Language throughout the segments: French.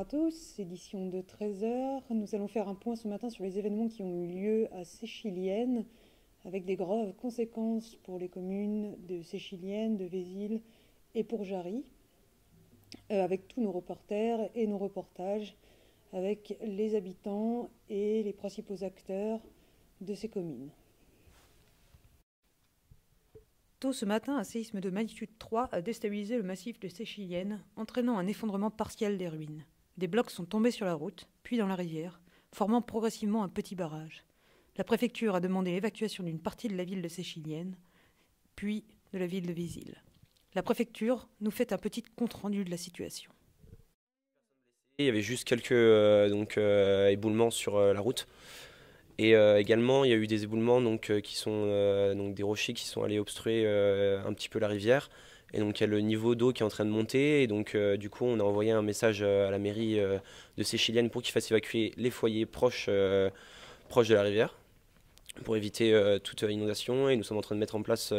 à tous, édition de 13h. Nous allons faire un point ce matin sur les événements qui ont eu lieu à Séchilienne, avec des graves conséquences pour les communes de Séchilienne, de Vézille et pour Jarry, avec tous nos reporters et nos reportages, avec les habitants et les principaux acteurs de ces communes. Tôt ce matin, un séisme de magnitude 3 a déstabilisé le massif de Séchilienne, entraînant un effondrement partiel des ruines. Des blocs sont tombés sur la route, puis dans la rivière, formant progressivement un petit barrage. La préfecture a demandé l'évacuation d'une partie de la ville de Séchilienne, puis de la ville de Vézille. La préfecture nous fait un petit compte-rendu de la situation. Il y avait juste quelques éboulements sur la route. Et également, il y a eu des éboulements qui sont donc des rochers qui sont allés obstruer un petit peu la rivière. Et donc il y a le niveau d'eau qui est en train de monter. Et donc du coup, on a envoyé un message à la mairie de Séchilienne pour qu'ils fassent évacuer les foyers proches de la rivière pour éviter toute inondation. Et nous sommes en train de mettre en place,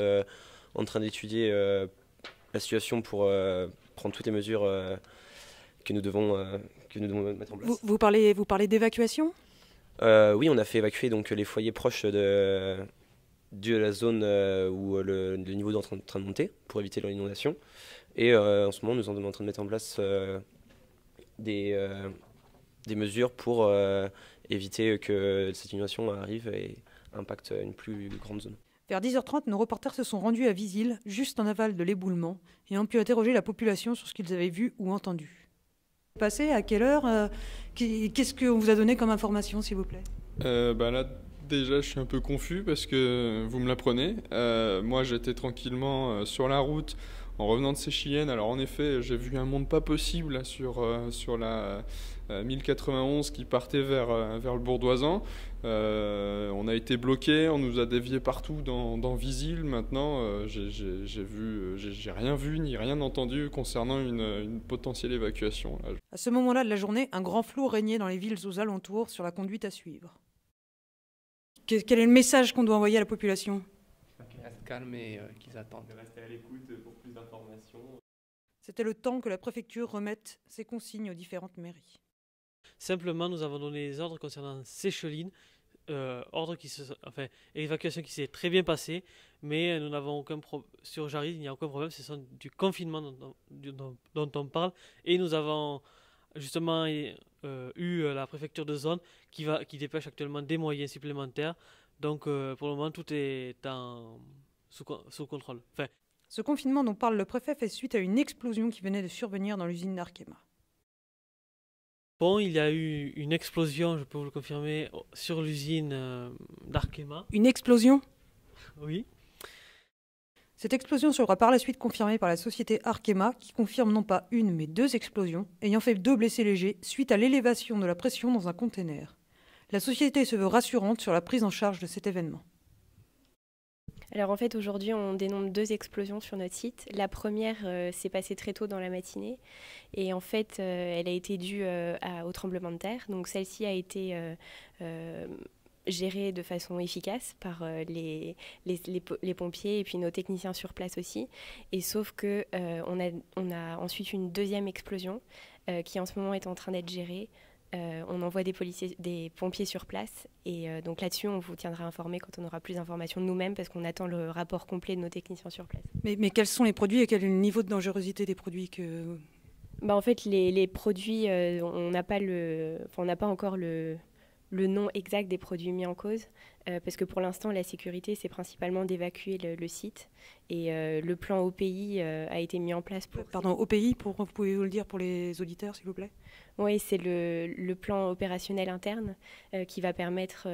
en train d'étudier la situation pour prendre toutes les mesures que nous devons mettre en place. Vous parlez d'évacuation ? Oui, on a fait évacuer donc les foyers proches de la zone où le niveau d'eau est en train de monter pour éviter l'inondation. Et en ce moment, nous sommes en train de mettre en place des mesures pour éviter que cette inondation arrive et impacte une plus grande zone. Vers 10h30, nos reporters se sont rendus à Vézille, juste en aval de l'éboulement, et ont pu interroger la population sur ce qu'ils avaient vu ou entendu. Passé à quelle heure Qu'est-ce qu'on vous a donné comme information, s'il vous plaît ? Là, déjà, je suis un peu confus parce que vous me l'apprenez. Moi, j'étais tranquillement sur la route en revenant de Séchilienne. Alors, en effet, j'ai vu un monde pas possible là, sur la 1091 qui partait vers le Bourdoisan. On a été bloqué, on nous a déviés partout dans Vézille. Maintenant, j'ai rien vu ni rien entendu concernant une potentielle évacuation. Là. À ce moment-là de la journée, un grand flou régnait dans les villes aux alentours sur la conduite à suivre. Quel est le message qu'on doit envoyer à la population ? Qu'ils restent calmes et qu'ils attendent. De rester à l'écoute pour plus d'informations. C'était le temps que la préfecture remette ses consignes aux différentes mairies. Simplement, nous avons donné des ordres concernant Sécheline, évacuation qui s'est très bien passée, mais nous n'avons aucun problème. Sur Jarry, il n'y a aucun problème, c'est du confinement dont on parle, et nous avons justement eu la préfecture de zone qui dépêche actuellement des moyens supplémentaires. Donc pour le moment, tout est sous contrôle. Ce confinement dont parle le préfet fait suite à une explosion qui venait de survenir dans l'usine d'Arkema. Bon, il y a eu une explosion, je peux vous le confirmer, sur l'usine d'Arkema. Une explosion ? Oui. Cette explosion sera par la suite confirmée par la société Arkema, qui confirme non pas une, mais 2 explosions, ayant fait 2 blessés légers suite à l'élévation de la pression dans un conteneur. La société se veut rassurante sur la prise en charge de cet événement. Alors en fait aujourd'hui on dénombre 2 explosions sur notre site. La première s'est passée très tôt dans la matinée et en fait elle a été due au tremblement de terre. Donc celle-ci a été gérée de façon efficace par les pompiers et puis nos techniciens sur place aussi. Et sauf que on a ensuite une deuxième explosion qui en ce moment est en train d'être gérée. On envoie des pompiers sur place et donc là-dessus on vous tiendra informé quand on aura plus d'informations de nous-mêmes parce qu'on attend le rapport complet de nos techniciens sur place. Mais quels sont les produits et quel est le niveau de dangerosité des produits que... En fait les produits, on n'a pas encore le nom exact des produits mis en cause parce que pour l'instant la sécurité c'est principalement d'évacuer le site et le plan OPI a été mis en place pour... Pardon, OPI, vous pouvez vous le dire pour les auditeurs s'il vous plaît ? Oui, c'est le plan opérationnel interne qui va permettre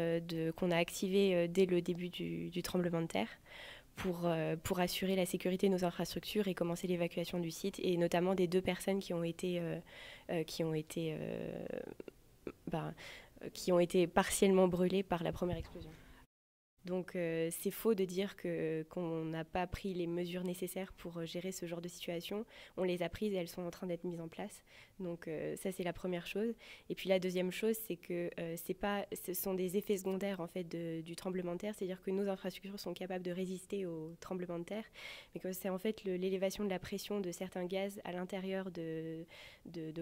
qu'on a activé dès le début du tremblement de terre pour assurer la sécurité de nos infrastructures et commencer l'évacuation du site et notamment des 2 personnes qui ont été partiellement brûlées par la première explosion. Donc c'est faux de dire qu'on n'a pas pris les mesures nécessaires pour gérer ce genre de situation. On les a prises et elles sont en train d'être mises en place. Donc ça c'est la première chose. Et puis la deuxième chose, c'est que ce sont des effets secondaires en fait du tremblement de terre. C'est-à-dire que nos infrastructures sont capables de résister au tremblement de terre, mais que c'est en fait l'élévation de la pression de certains gaz à l'intérieur de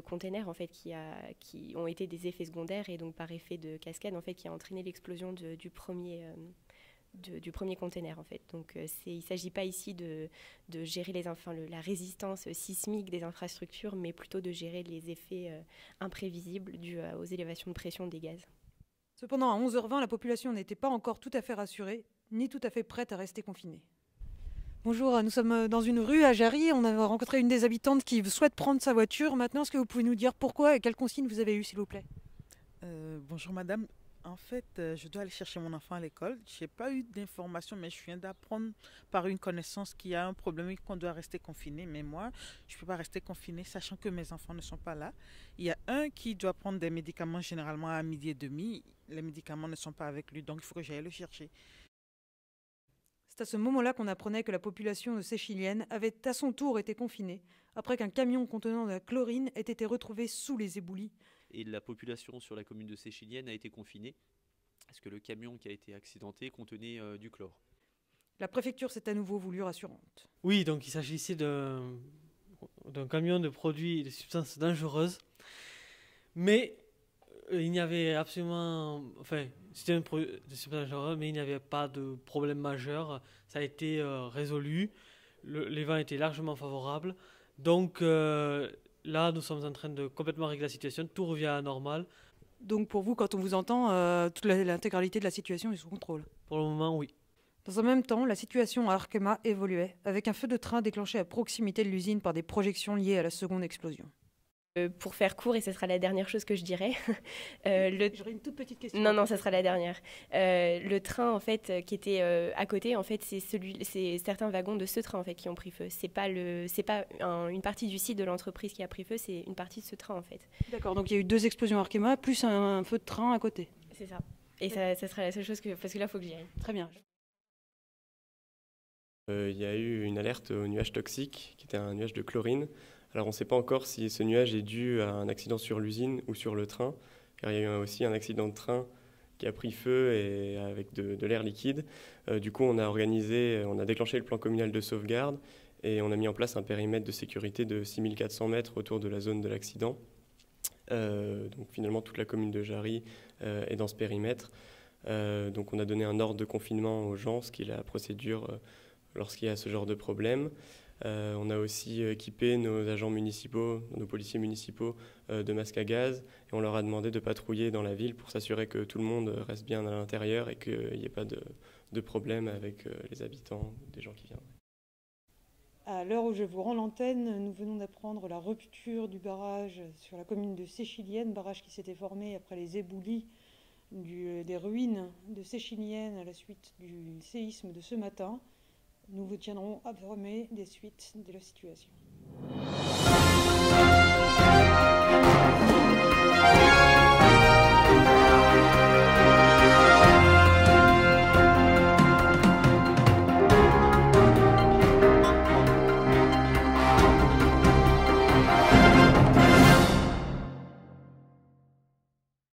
containers en fait qui ont été des effets secondaires et donc par effet de cascade en fait qui a entraîné l'explosion du premier container en fait. Donc il ne s'agit pas ici de gérer la résistance sismique des infrastructures, mais plutôt de gérer les effets imprévisibles dus aux élévations de pression des gaz. Cependant, à 11h20, la population n'était pas encore tout à fait rassurée, ni tout à fait prête à rester confinée. Bonjour, nous sommes dans une rue à Jarry. On a rencontré une des habitantes qui souhaite prendre sa voiture. Maintenant, est-ce que vous pouvez nous dire pourquoi et quelles consignes vous avez eues, s'il vous plaît? Bonjour madame. En fait, je dois aller chercher mon enfant à l'école. Je n'ai pas eu d'informations, mais je viens d'apprendre par une connaissance qu'il y a un problème et qu'on doit rester confiné. Mais moi, je ne peux pas rester confiné, sachant que mes enfants ne sont pas là. Il y a un qui doit prendre des médicaments généralement à 12h30. Les médicaments ne sont pas avec lui, donc il faut que j'aille le chercher. C'est à ce moment-là qu'on apprenait que la population de Séchilienne avait à son tour été confinée, après qu'un camion contenant de la chlorine ait été retrouvé sous les éboulis. Et la population sur la commune de Séchilienne a été confinée parce que le camion qui a été accidenté contenait du chlore. La préfecture s'est à nouveau voulue rassurante. Oui, donc il s'agissait d'un camion de produits et de substances dangereuses, mais il n'y avait absolument... Enfin, c'était un produit de substances dangereuses, mais il n'y avait pas de problème majeur. Ça a été résolu, les vents étaient largement favorables, donc... Là, nous sommes en train de complètement régler la situation, tout revient à la normale. Donc pour vous, quand on vous entend, toute l'intégralité de la situation est sous contrôle? Pour le moment, oui. Dans un même temps, la situation à Arkema évoluait, avec un feu de train déclenché à proximité de l'usine par des projections liées à la seconde explosion. Pour faire court, et ce sera la dernière chose que je dirai. J'aurais une toute petite question. Non, ça sera la dernière. Le train, en fait, qui était à côté, en fait, c'est certains wagons de ce train, en fait, qui ont pris feu. C'est pas une partie du site de l'entreprise qui a pris feu, c'est une partie de ce train, en fait. D'accord, donc il y a eu 2 explosions à Arkema, plus un feu de train à côté. C'est ça. Et ça sera la seule chose parce que là, il faut que j'y aille. Très bien. Il y a eu une alerte au nuage toxique, qui était un nuage de chlorine. Alors on ne sait pas encore si ce nuage est dû à un accident sur l'usine ou sur le train, car il y a eu aussi un accident de train qui a pris feu et avec de l'air liquide. Du coup, on a déclenché le plan communal de sauvegarde et on a mis en place un périmètre de sécurité de 6400 mètres autour de la zone de l'accident. Donc finalement, toute la commune de Jarry est dans ce périmètre. Donc on a donné un ordre de confinement aux gens, ce qui est la procédure lorsqu'il y a ce genre de problème. On a aussi équipé nos agents municipaux, nos policiers municipaux de masques à gaz et on leur a demandé de patrouiller dans la ville pour s'assurer que tout le monde reste bien à l'intérieur et qu'il n'y ait pas de problème avec les habitants, des gens qui viendraient. À l'heure où je vous rends l'antenne, nous venons d'apprendre la rupture du barrage sur la commune de Séchilienne, barrage qui s'était formé après les éboulis des ruines de Séchilienne à la suite du séisme de ce matin. Nous vous tiendrons informés des suites de la situation.